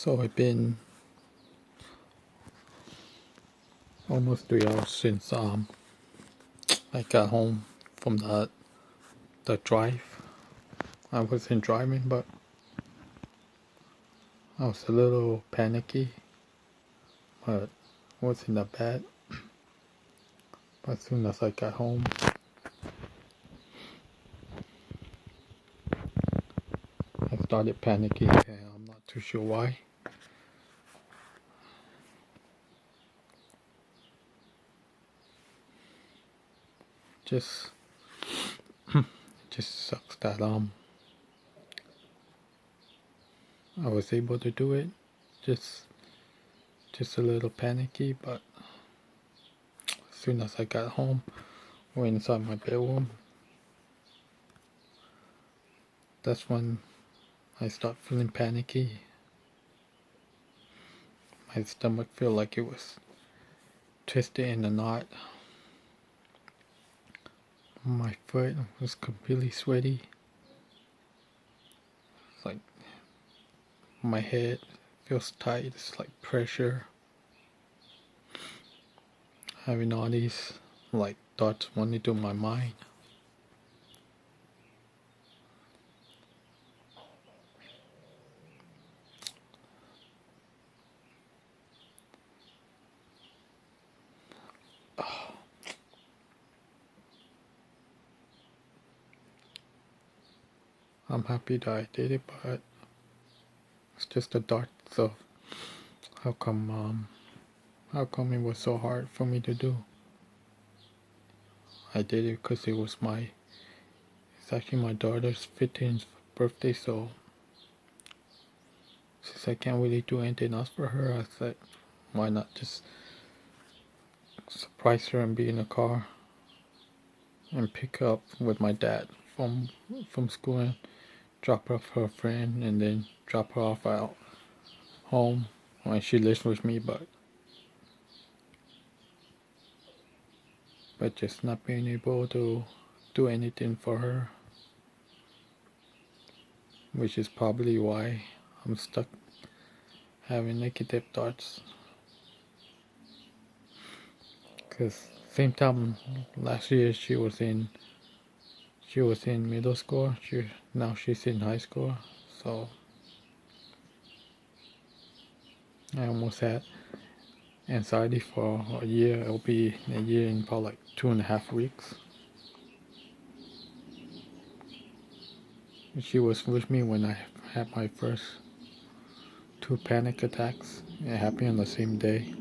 So it's been almost 3 hours since I got home from the drive. I wasn't driving, but I was a little panicky, but wasn't that bad. But as soon as I got home, I started panicking, and I'm not too sure why. Just just sucks that I was able to do it. Just a little panicky, but as soon as I got home, went inside my bedroom. That's when I start feeling panicky. My stomach felt like it was twisted in a knot. My foot was completely sweaty. It's like my head feels tight. It's like pressure. Having all these like thoughts running through my mind. I'm happy that I did it, but it's just the thoughts of how come it was so hard for me to do. I did it because it's actually my daughter's 15th birthday, so since I can't really do anything else for her, I said, why not just surprise her and be in the car and pick her up with my dad from school and drop her off her friend and then drop her off out home when she lives with me, but just not being able to do anything for her, which is probably why I'm stuck having negative thoughts. Because same time last year she was in middle school. Now she's in high school, so I almost had anxiety for a year. It'll be a year in about like 2.5 weeks. She was with me when I had my first 2 panic attacks. It happened on the same day.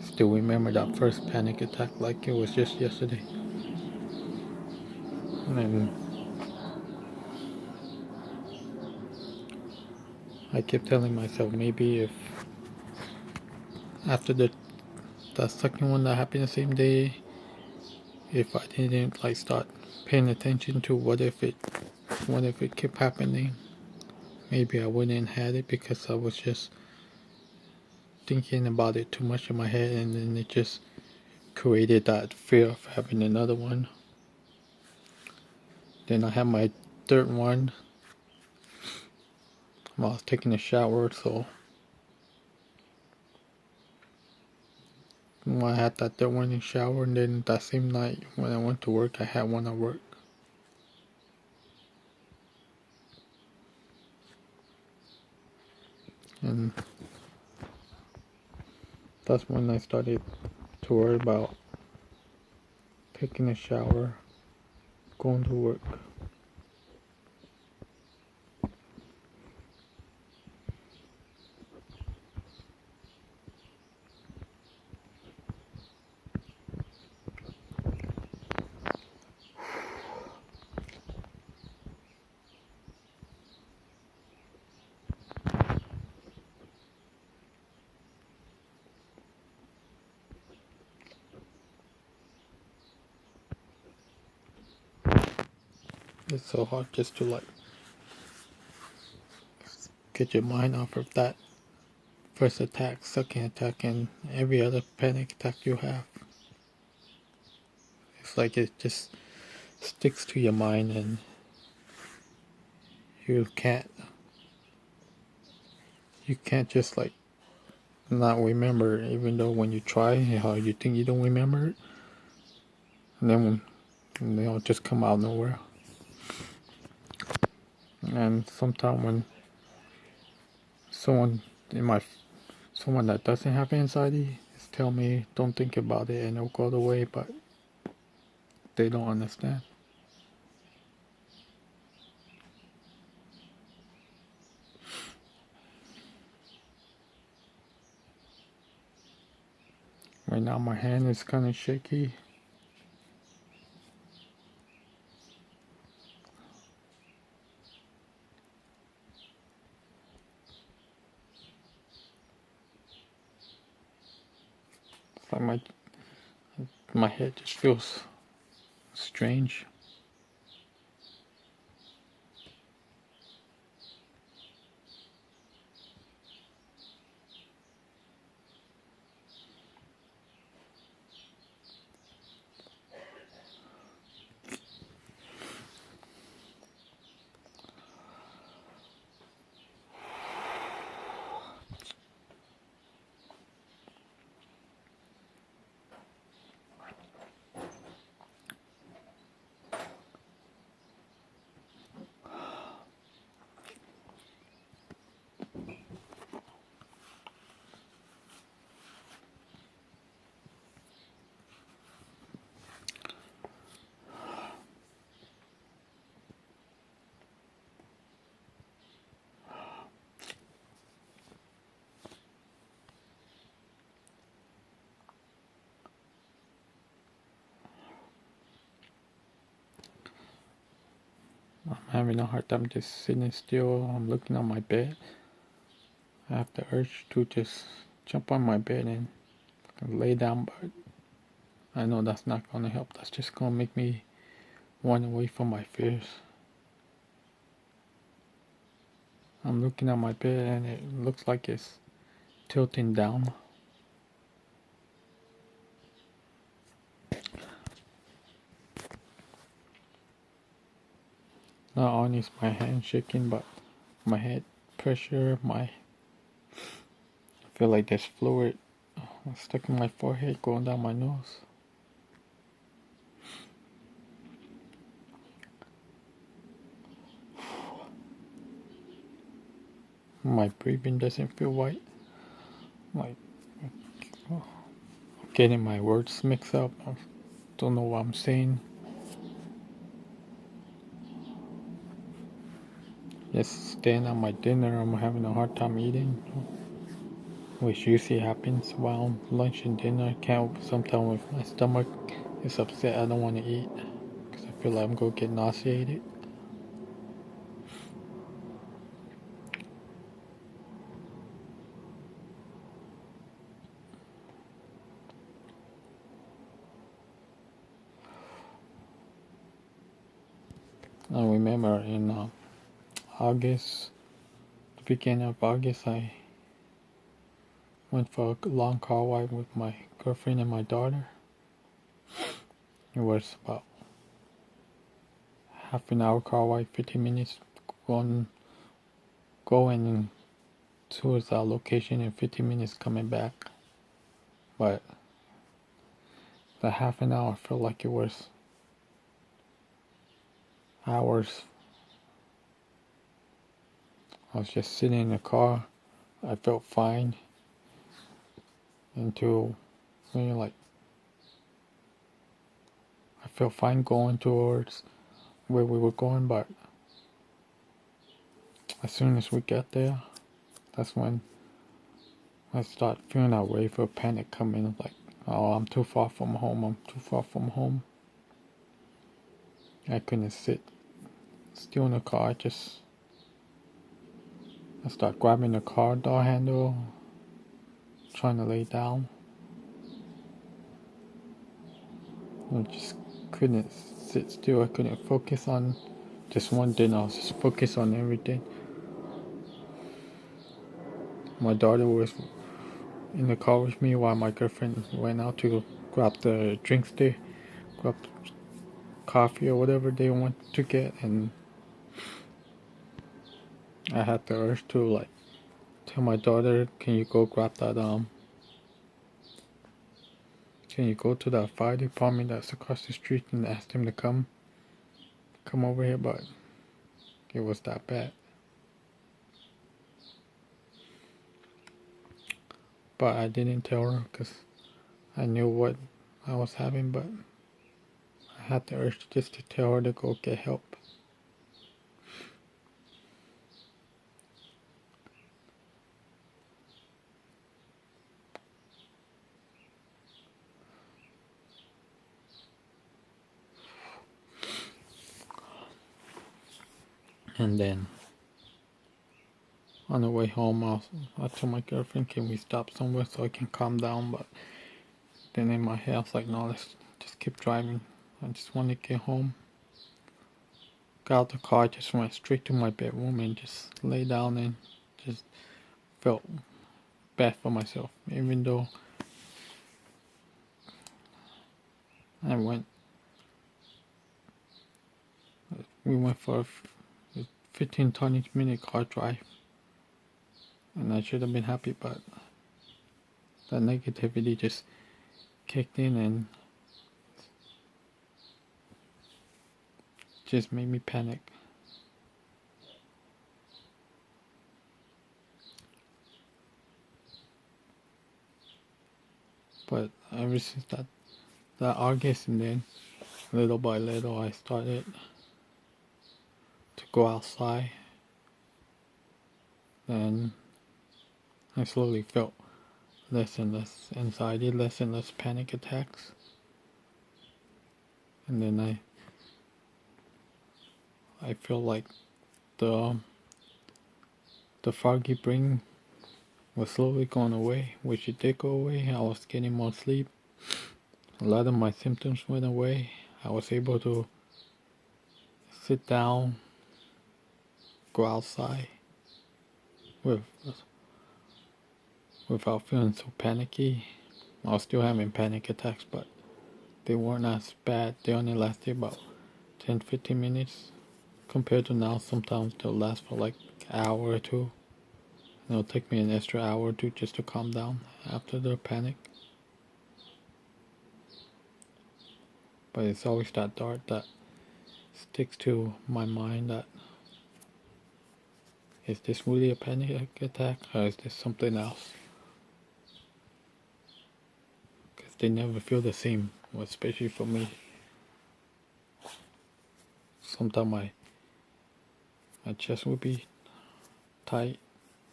Still remember that first panic attack like it was just yesterday. And then I kept telling myself maybe if after the second one that happened the same day, if I didn't like start paying attention to what if it kept happening, maybe I wouldn't had it, because I was just thinking about it too much in my head, and then it just created that fear of having another one. Then I had my third one while I was taking a shower, so when I had that third one in the shower, and then that same night when I went to work, I had one at work. And that's when I started to worry about taking a shower, going to work. It's so hard just to like get your mind off of that first attack, second attack, and every other panic attack you have. It's like it just sticks to your mind, and you can't just like not remember it, even though when you try, how you think you don't remember it, and then they'll just come out of nowhere. And sometimes when someone in my someone that doesn't have anxiety is tell me don't think about it and it'll go away, but they don't understand. Right now my hand is kind of shaky. It's like my head just feels strange. I'm having a hard time just sitting still. I'm looking on my bed. I have the urge to just jump on my bed and lay down, but I know that's not gonna help. That's just gonna make me run away from my fears. I'm looking at my bed and it looks like it's tilting down. Not only is my hand shaking, but my head pressure, I feel like there's fluid stuck in my forehead going down my nose. My breathing doesn't feel right. Like getting my words mixed up. I don't know what I'm saying. Just staying on my dinner, I'm having a hard time eating, which usually happens while lunch and dinner. Can't sometimes if my stomach is upset, I don't want to eat because I feel like I'm gonna get nauseated. I remember in August, the beginning of August, I went for a long car ride with my girlfriend and my daughter. It was about half an hour car ride, 15 minutes going towards our location and 15 minutes coming back. But the half an hour felt like it was hours. I was just sitting in the car. I felt fine until like I felt fine going towards where we were going, but as soon as we got there, that's when I start feeling that wave of panic coming, like, oh, I'm too far from home, I'm too far from home. I couldn't sit still in the car. I start grabbing the car door handle, trying to lay down. I just couldn't sit still. I couldn't focus on just one thing. I was just focused on everything. My daughter was in the car with me while my girlfriend went out to grab the drinks there, grab coffee or whatever they want to get, and I had the urge to like tell my daughter, can you go grab that can you go to the fire department that's across the street and ask them to come over here, but it was that bad. But I didn't tell her because I knew what I was having, but I had the urge just to tell her to go get help. And then on the way home, I told my girlfriend, can we stop somewhere so I can calm down? But then in my head, I was like, no, let's just keep driving. I just want to get home. Got out the car, just went straight to my bedroom and just lay down and just felt bad for myself. Even though I we went for a 15-20 minute car drive. And I should have been happy, but the negativity just kicked in and just made me panic. But ever since that August, and then little by little I started to go outside, and I slowly felt less and less anxiety, less and less panic attacks. And then I feel like the foggy brain was slowly going away, which it did go away. I was getting more sleep. A lot of my symptoms went away. I was able to sit down, go outside with without feeling so panicky. I was still having panic attacks, but they weren't as bad. They only lasted about 10-15 minutes compared to now. Sometimes they'll last for like an hour or two. And it'll take me an extra hour or two just to calm down after the panic. But it's always that dart that sticks to my mind, that is this really a panic attack or is this something else? Because they never feel the same, especially for me. Sometimes my chest would be tight,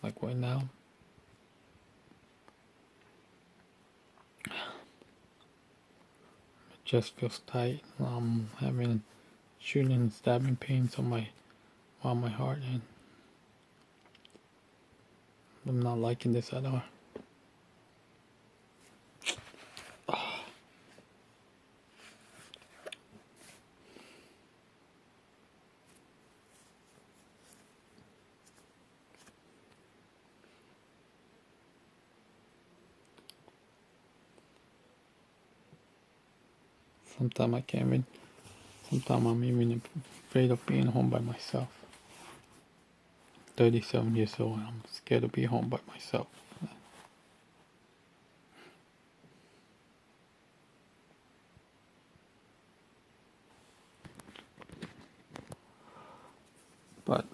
like right now. My chest feels tight. I'm having shooting and stabbing pains on my heart, and I'm not liking this at all. Sometimes I can't even. Sometimes I'm even afraid of being home by myself. 37 years old, and I'm scared to be home by myself. But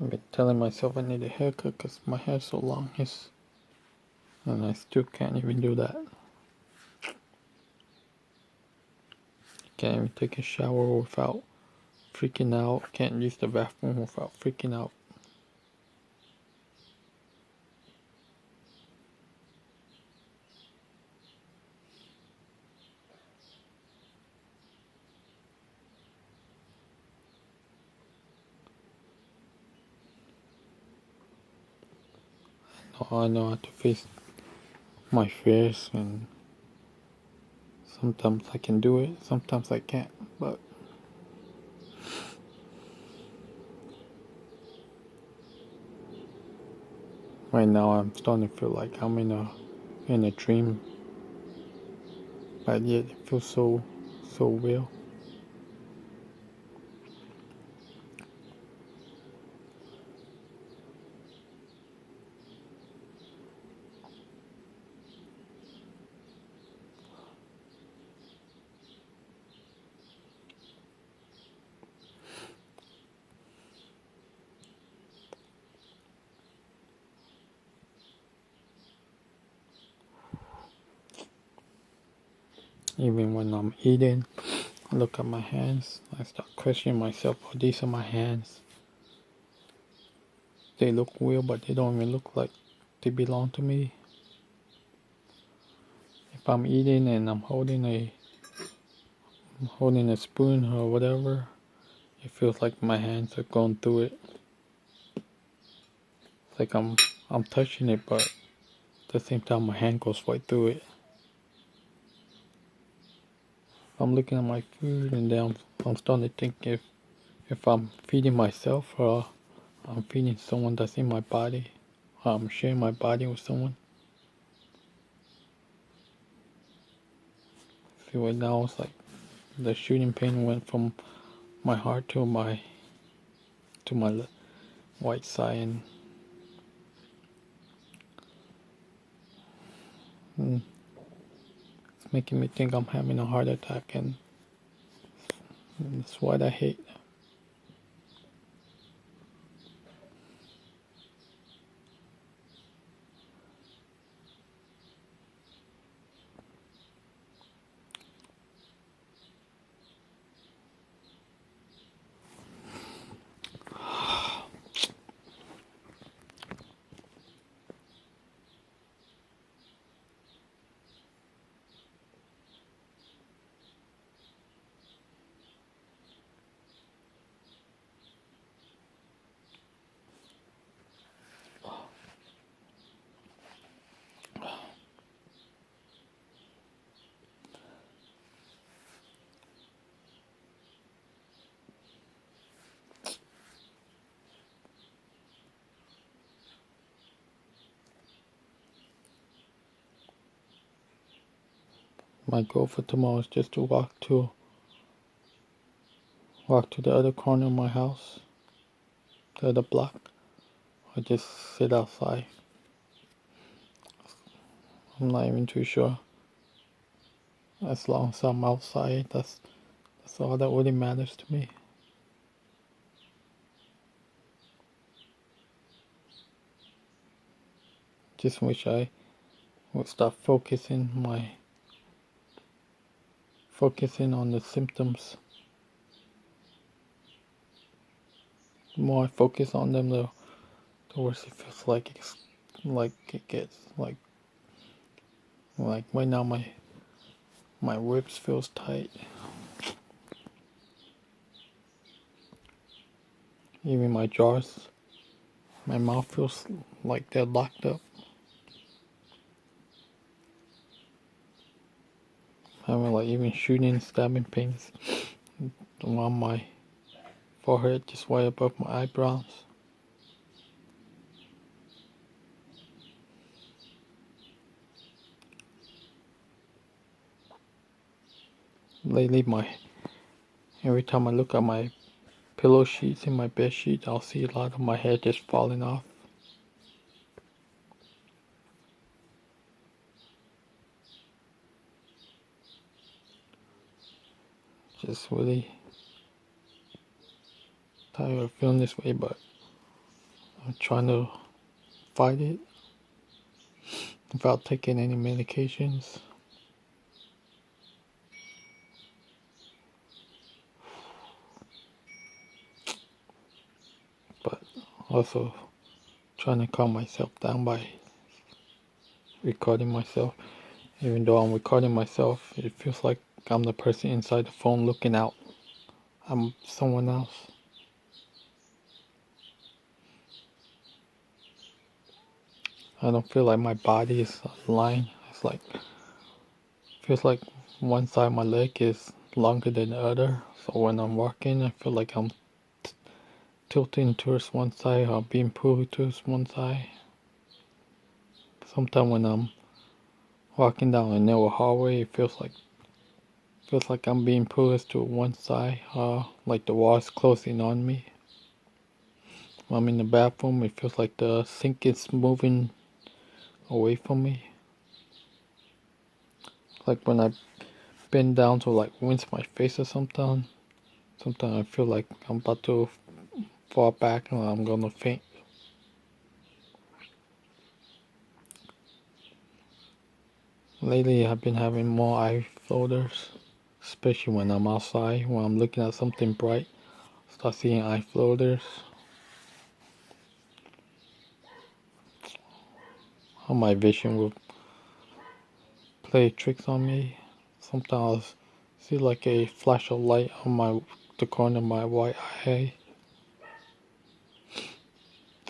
I've been telling myself I need a haircut because my hair's so long, and I still can't even do that. Can't even take a shower without freaking out. Can't use the bathroom without freaking out. I know how to face my fears, and sometimes I can do it, sometimes I can't, but right now I'm starting to feel like I'm in a dream, but yet it feels so real. Even when I'm eating, I look at my hands, I start questioning myself, oh, these are my hands. They look weird, but they don't even look like they belong to me. If I'm eating and I'm holding a spoon or whatever, it feels like my hands are going through it. It's like I'm touching it, but at the same time my hand goes right through it. I'm looking at my food, and then I'm starting to think if I'm feeding myself or I'm feeding someone that's in my body, or I'm sharing my body with someone. See, right now it's like the shooting pain went from my heart to my right side, and it's making me think I'm having a heart attack, and that's what I hate. My goal for tomorrow is just to walk to the other corner of my house, the other block, or just sit outside. I'm not even too sure. As long as I'm outside, that's all that really matters to me. Just wish I would stop focusing on the symptoms. The more I focus on them, the worse it feels like it gets. Like right now, my ribs feels tight. Even my jaws, my mouth feels like they're locked up. Having like even shooting, stabbing pains around my forehead, just way above my eyebrows. Lately, every time I look at my pillow sheets in my bed sheet, I'll see a lot of my hair just falling off. Just really tired of feeling this way, but I'm trying to fight it without taking any medications. But also trying to calm myself down by recording myself. Even though I'm recording myself, it feels like I'm the person inside the phone looking out. I'm someone else. I don't feel like my body is aligned. It's like feels like one side of my leg is longer than the other. So when I'm walking, I feel like I'm tilting towards one side or being pulled towards one side. Sometimes when I'm walking down a narrow hallway, it feels like I'm being pushed to one side, like the wall's closing on me. When I'm in the bathroom, it feels like the sink is moving away from me. Like when I bend down to like rinse my face or something, sometimes I feel like I'm about to fall back and I'm gonna faint. Lately, I've been having more eye floaters, especially when I'm outside. When I'm looking at something bright, I start seeing eye floaters. How my vision will play tricks on me. Sometimes I see like a flash of light on the corner of my right eye.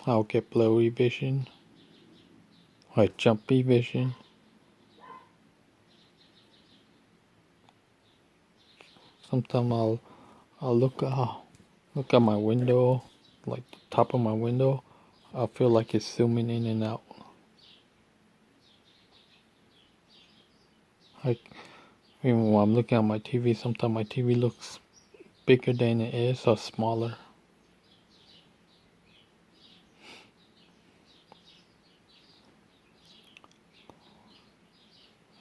I'll get blurry vision, or jumpy vision. Sometimes I'll look at my window, like the top of my window. I feel like it's zooming in and out. Like even when I'm looking at my TV, sometimes my TV looks bigger than it is or smaller.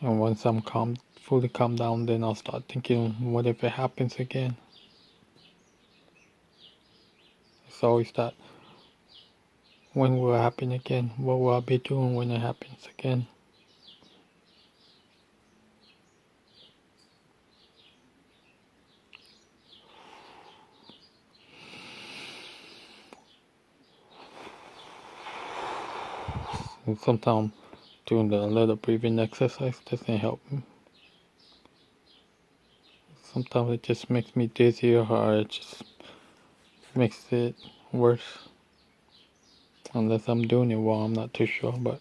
And once I'm fully calm down, then I'll start thinking, what if it happens again? It's always that, when will it happen again? What will I be doing when it happens again? And sometimes doing the little breathing exercise doesn't help me. Sometimes it just makes me dizzier or it just makes it worse. Unless I'm doing it well, I'm not too sure, but